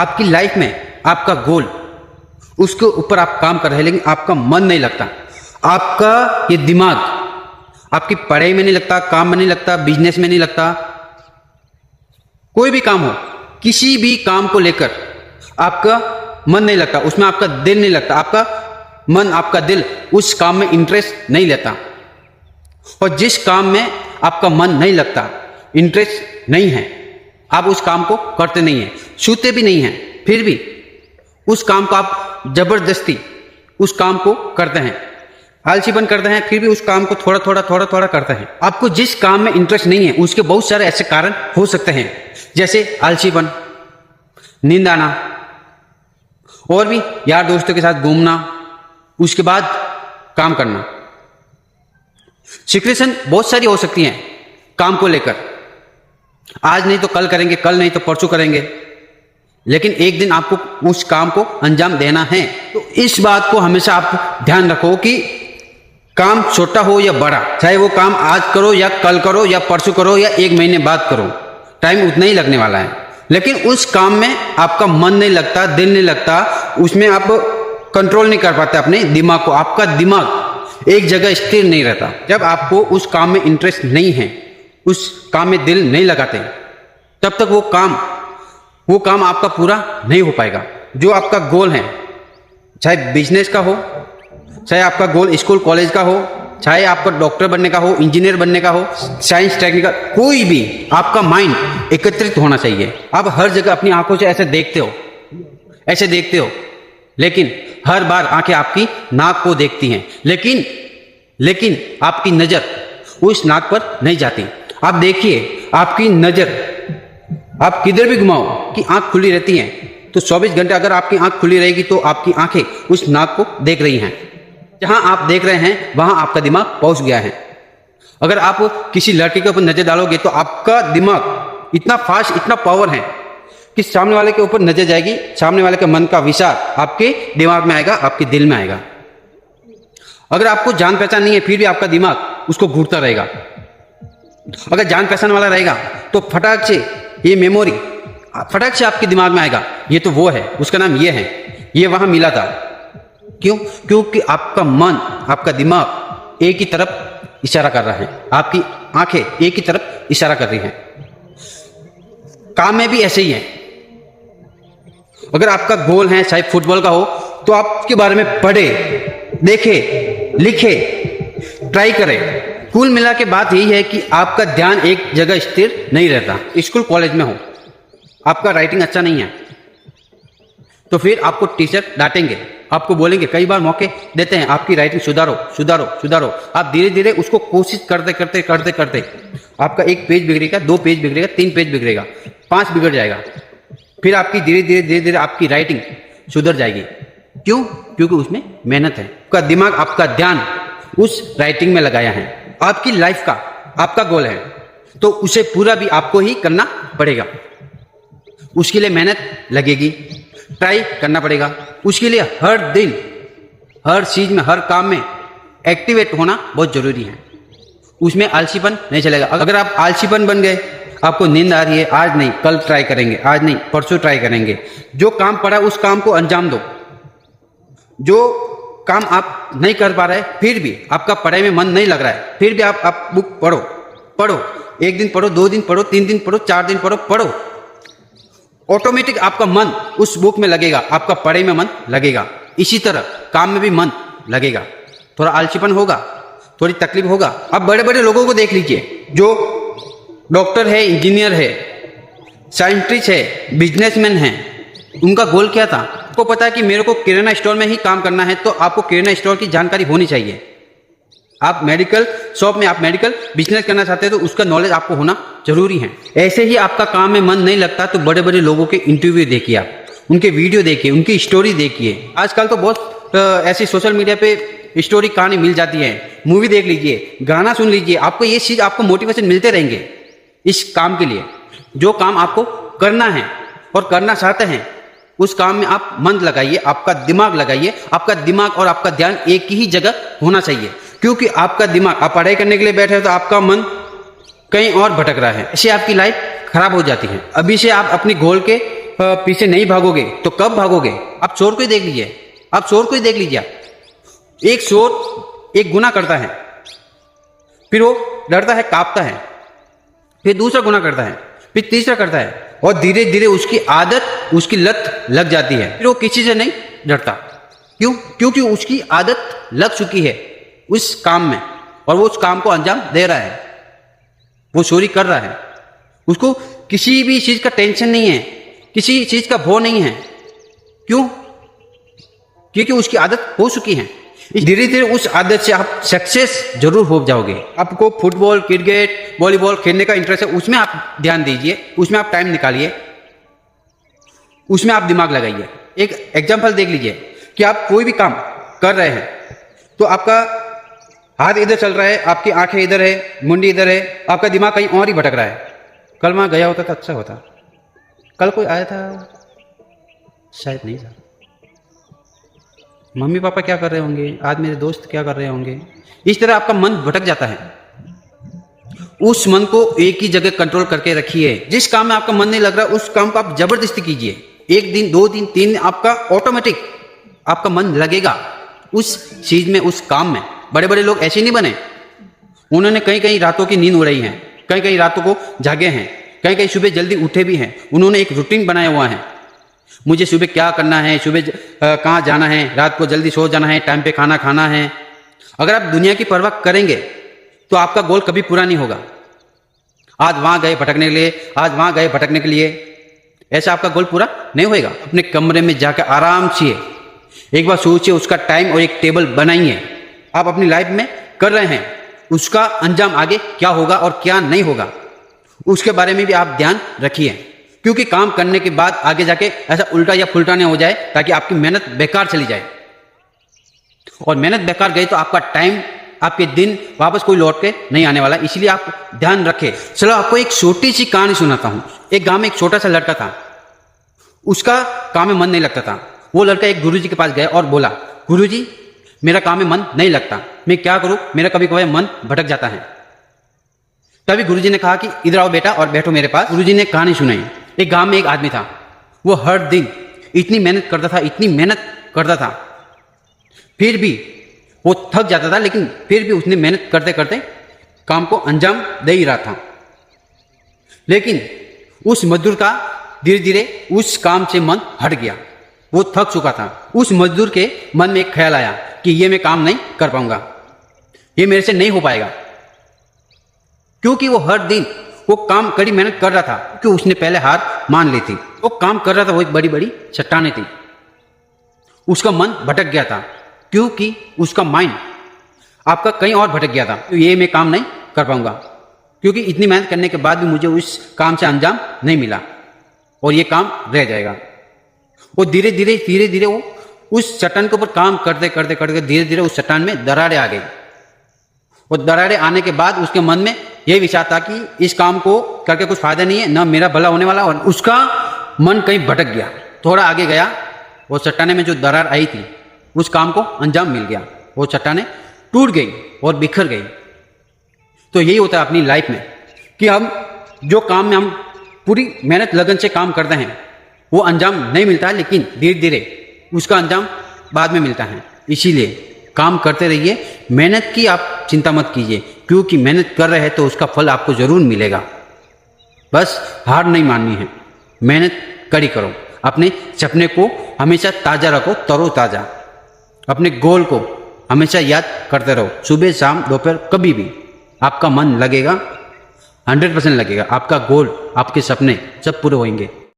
आपकी लाइफ में आपका गोल, उसके ऊपर आप काम कर रहे हैं, लेकिन आपका मन नहीं लगता, आपका ये दिमाग आपकी पढ़ाई में नहीं लगता, काम में नहीं लगता, बिजनेस में नहीं लगता, कोई भी काम हो, किसी भी काम को लेकर आपका मन नहीं लगता, उसमें आपका दिल नहीं लगता, आपका मन आपका दिल उस काम में इंटरेस्ट नहीं लेता। और जिस काम में आपका मन नहीं लगता, इंटरेस्ट नहीं है, आप उस काम को करते नहीं हैं, छूते भी नहीं हैं, फिर भी उस काम को आप जबरदस्ती उस काम को करते हैं, आलसीपन करते हैं, फिर भी उस काम को थोड़ा थोड़ा करते हैं। आपको जिस काम में इंटरेस्ट नहीं है उसके बहुत सारे ऐसे कारण हो सकते हैं, जैसे आलसीपन, नींद आना, और भी यार दोस्तों के साथ घूमना, उसके बाद काम करना। सिचुएशन बहुत सारी हो सकती हैं काम को लेकर, आज नहीं तो कल करेंगे, कल नहीं तो परसों करेंगे, लेकिन एक दिन आपको उस काम को अंजाम देना है। तो इस बात को हमेशा आप ध्यान रखो कि काम छोटा हो या बड़ा, चाहे वो काम आज करो या कल करो या परसों करो या एक महीने बाद करो, टाइम उतना ही लगने वाला है। लेकिन उस काम में आपका मन नहीं लगता, दिल नहीं लगता, उसमें आप कंट्रोल नहीं कर पाते अपने दिमाग को, आपका दिमाग एक जगह स्थिर नहीं रहता। जब आपको उस काम में इंटरेस्ट नहीं है, उस काम में दिल नहीं लगाते, तब तक वो काम आपका पूरा नहीं हो पाएगा। जो आपका गोल है, चाहे बिजनेस का हो, चाहे आपका गोल स्कूल कॉलेज का हो, चाहे आपका डॉक्टर बनने का हो, इंजीनियर बनने का हो, साइंस टेक्निकल, कोई भी, आपका माइंड एकत्रित होना चाहिए। आप हर जगह अपनी आंखों से ऐसे देखते हो, लेकिन हर बार आंखें आपकी नाक को देखती हैं, लेकिन आपकी नजर उस नाक पर नहीं जाती। आप देखिए, आपकी नजर आप किधर भी घुमाओ कि आंख खुली रहती है, तो 24 घंटे अगर आपकी आंख खुली रहेगी तो आपकी आंखें उस नाक को देख रही हैं। जहां आप देख रहे हैं वहां आपका दिमाग पहुंच गया है। अगर आप किसी लड़के के ऊपर नजर डालोगे तो आपका दिमाग इतना फास्ट, इतना पावर है कि सामने वाले के ऊपर नजर जाएगी, सामने वाले के मन का विचार आपके दिमाग में आएगा, आपके दिल में आएगा। अगर आपको जान पहचान नहीं है फिर भी आपका दिमाग उसको घूरता रहेगा। अगर जान पहचान वाला रहेगा तो फटाक से ये मेमोरी फटाक से आपके दिमाग में आएगा, ये तो वो है, उसका नाम ये है, ये वहां मिला था। क्यों? क्योंकि आपका मन, आपका दिमाग एक ही तरफ इशारा कर रहा है, आपकी आंखें एक ही तरफ इशारा कर रही हैं। काम में भी ऐसे ही है। अगर आपका गोल है चाहे फुटबॉल का हो, तो आपके बारे में पढ़े, देखे, लिखे, ट्राई करें। कुल मिला के बात यही है कि आपका ध्यान एक जगह स्थिर नहीं रहता। स्कूल कॉलेज में हो, आपका राइटिंग अच्छा नहीं है, तो फिर आपको टीचर डांटेंगे, आपको बोलेंगे, कई बार मौके देते हैं, आपकी राइटिंग सुधारो। आप धीरे धीरे उसको कोशिश करते आपका 1 पेज बिगड़ेगा, 2 पेज बिगड़ेगा, 3 पेज बिगड़ेगा, 5 बिगड़ जाएगा, फिर आपकी धीरे धीरे आपकी राइटिंग सुधर जाएगी। क्यों? क्योंकि उसमें मेहनत है। आपका दिमाग, आपका ध्यान उस राइटिंग में लगाया है। आपकी लाइफ का आपका गोल है, तो उसे पूरा भी आपको ही करना पड़ेगा। उसके लिए मेहनत लगेगी, ट्राई करना पड़ेगा। उसके लिए हर दिन, हर चीज में, हर काम में एक्टिवेट होना बहुत जरूरी है। उसमें आलसीपन नहीं चलेगा। अगर आप आलसीपन बन गए, आपको नींद आ रही है, आज नहीं कल ट्राई करेंगे, आज नहीं परसों ट्राई करेंगे, जो काम पड़ा उस काम को अंजाम दो। जो काम आप नहीं कर पा रहे, फिर भी आपका पढ़ाई में मन नहीं लग रहा है, फिर भी आप बुक पढ़ो, 1 दिन पढ़ो, 2 दिन पढ़ो, 3 दिन पढ़ो, 4 दिन पढ़ो। ऑटोमेटिक आपका मन उस बुक में लगेगा, आपका पढ़ाई में मन लगेगा। इसी तरह काम में भी मन लगेगा। थोड़ा आलसीपन होगा, थोड़ी तकलीफ होगा। अब बड़े बड़े लोगों को देख लीजिए, जो डॉक्टर है, इंजीनियर है, साइंटिस्ट है, बिजनेसमैन है, उनका गोल क्या था? आपको पता है कि मेरे को किराना स्टोर में ही काम करना है, तो आपको किराना स्टोर की जानकारी होनी चाहिए। आप मेडिकल शॉप में, आप मेडिकल बिजनेस करना चाहते हैं, तो उसका नॉलेज आपको होना जरूरी है। ऐसे ही आपका काम में मन नहीं लगता, तो बड़े बड़े लोगों के इंटरव्यू देखिए, आप उनके वीडियो देखिए, उनकी स्टोरी देखिए। आजकल तो बहुत ऐसी सोशल मीडिया पे स्टोरी कहानी मिल जाती है, मूवी देख लीजिए, गाना सुन लीजिए, आपको ये चीज, आपको मोटिवेशन मिलते रहेंगे इस काम के लिए। जो काम आपको करना है और करना चाहते हैं, उस काम में आप मन लगाइए, आपका दिमाग लगाइए। आपका दिमाग और आपका ध्यान एक ही जगह होना चाहिए, क्योंकि आपका दिमाग, आप पढ़ाई करने के लिए बैठे हो तो आपका मन कहीं और भटक रहा है, इससे आपकी लाइफ खराब हो जाती है। अभी से आप अपनी गोल के पीछे नहीं भागोगे तो कब भागोगे? आप चोर को ही देख लीजिए, आप चोर को ही देख लीजिए। एक चोर एक गुनाह करता है, फिर वो डरता है, कांपता है, फिर दूसरा गुनाह करता है, फिर तीसरा करता है, और धीरे धीरे उसकी आदत, उसकी लत लग जाती है। फिर वो किसी से नहीं डरता। क्यों? क्योंकि उसकी आदत लग चुकी है उस काम में, और वो उस काम को अंजाम दे रहा है, वो चोरी कर रहा है। उसको किसी भी चीज का टेंशन नहीं है, किसी चीज का भय नहीं है। क्यों? क्योंकि उसकी आदत हो चुकी है। धीरे धीरे उस आदत से आप सक्सेस जरूर हो जाओगे। आपको फुटबॉल, क्रिकेट, वॉलीबॉल खेलने का इंटरेस्ट है, उसमें आप ध्यान दीजिए, उसमें आप टाइम निकालिए, उसमें आप दिमाग लगाइए। एक एग्जांपल देख लीजिए कि आप कोई भी काम कर रहे हैं तो आपका हाथ इधर चल रहा है, आपकी आंखें इधर है, मुंडी इधर है, आपका दिमाग कहीं और ही भटक रहा है। कल वहां गया होता तो अच्छा होता, कल कोई आया था, शायद नहीं था, मम्मी पापा क्या कर रहे होंगे, आज मेरे दोस्त क्या कर रहे होंगे। इस तरह आपका मन भटक जाता है। उस मन को एक ही जगह कंट्रोल करके रखिए। जिस काम में आपका मन नहीं लग रहा उस काम को आप जबरदस्ती कीजिए। 1 दिन, 2 दिन, 3 दिन आपका ऑटोमेटिक आपका मन लगेगा उस चीज में, उस काम में। बड़े बड़े लोग ऐसे नहीं बने, उन्होंने कई कई रातों की नींद उड़ाई है, कई कई रातों को जागे हैं, कई कई सुबह जल्दी उठे भी हैं। उन्होंने एक रूटीन बनाया हुआ है, मुझे सुबह क्या करना है, सुबह कहाँ जाना है, रात को जल्दी सो जाना है, टाइम पे खाना खाना है। अगर आप दुनिया की परवाह करेंगे तो आपका गोल कभी पूरा नहीं होगा। आज वहां गए भटकने के लिए, आज वहां गए भटकने के लिए, ऐसा आपका गोल पूरा नहीं होगा। अपने कमरे में जाकर आराम से एक बार सोचिए, उसका टाइम और एक टेबल बनाइए। आप अपनी लाइफ में कर रहे हैं, उसका अंजाम आगे क्या होगा और क्या नहीं होगा, उसके बारे में भी आप ध्यान रखिए। क्योंकि काम करने के बाद आगे जाके ऐसा उल्टा या फुल्टा नहीं हो जाए ताकि आपकी मेहनत बेकार चली जाए। और मेहनत बेकार गई तो आपका टाइम, आपके दिन वापस कोई लौट के नहीं आने वाला। इसलिए आप ध्यान रखें। चलो आपको एक छोटी सी कहानी सुनाता हूं। एक गांव में एक छोटा सा लड़का था, उसका काम में मन नहीं लगता था। वो लड़का एक गुरुजी के पास गया और बोला, गुरुजी मेरा काम में मन नहीं लगता, मैं क्या करूं, मेरा कभी कभी मन भटक जाता है। तभी गुरुजी ने कहा कि इधर आओ बेटा और बैठो मेरे पास। गुरुजी ने कहानी सुनाई। एक गांव में एक आदमी था, वो हर दिन इतनी मेहनत करता था, इतनी मेहनत करता था, फिर भी वो थक जाता था, लेकिन फिर भी उसने मेहनत करते करते काम को अंजाम दे ही रहा था। लेकिन उस मजदूर का धीरे धीरे उस काम से मन हट गया, वो थक चुका था। उस मजदूर के मन में एक ख्याल आया कि ये मैं काम नहीं कर पाऊंगा, ये मेरे से नहीं हो पाएगा। क्योंकि वो हर दिन वो काम कड़ी मेहनत कर रहा था, क्योंकि उसने पहले हार मान ली थी। वो काम कर रहा था, वो एक बड़ी बड़ी चट्टानें थी, उसका मन भटक गया था, क्योंकि उसका माइंड आपका कहीं और भटक गया था। तो ये मैं काम नहीं कर पाऊंगा, क्योंकि इतनी मेहनत करने के बाद भी मुझे उस काम से अंजाम नहीं मिला और ये काम रह जाएगा। वो धीरे धीरे वो उस चट्टान के ऊपर काम करते करते करते धीरे धीरे उस चट्टान में दरारें आ गई। वो दरारें आने के बाद उसके मन में यही विचार था कि इस काम को करके कुछ फायदा नहीं है, ना मेरा भला होने वाला। और उसका मन कहीं भटक गया, थोड़ा आगे गया, वो चट्टाने में जो दरार आई थी उस काम को अंजाम मिल गया, वो चट्टाने टूट गई और बिखर गई। तो यही होता है अपनी लाइफ में कि हम जो काम में हम पूरी मेहनत लगन से काम करते हैं वो अंजाम नहीं मिलता है, लेकिन धीरे धीरे उसका अंजाम बाद में मिलता है। इसीलिए काम करते रहिए, मेहनत की आप चिंता मत कीजिए, क्योंकि मेहनत कर रहे हैं तो उसका फल आपको जरूर मिलेगा। बस हार नहीं माननी है, मेहनत कड़ी करो, अपने सपने को हमेशा ताज़ा रखो, तरोताज़ा। अपने गोल को हमेशा याद करते रहो, सुबह शाम दोपहर कभी भी आपका मन लगेगा, 100% लगेगा। आपका गोल, आपके सपने सब पूरे होंगे।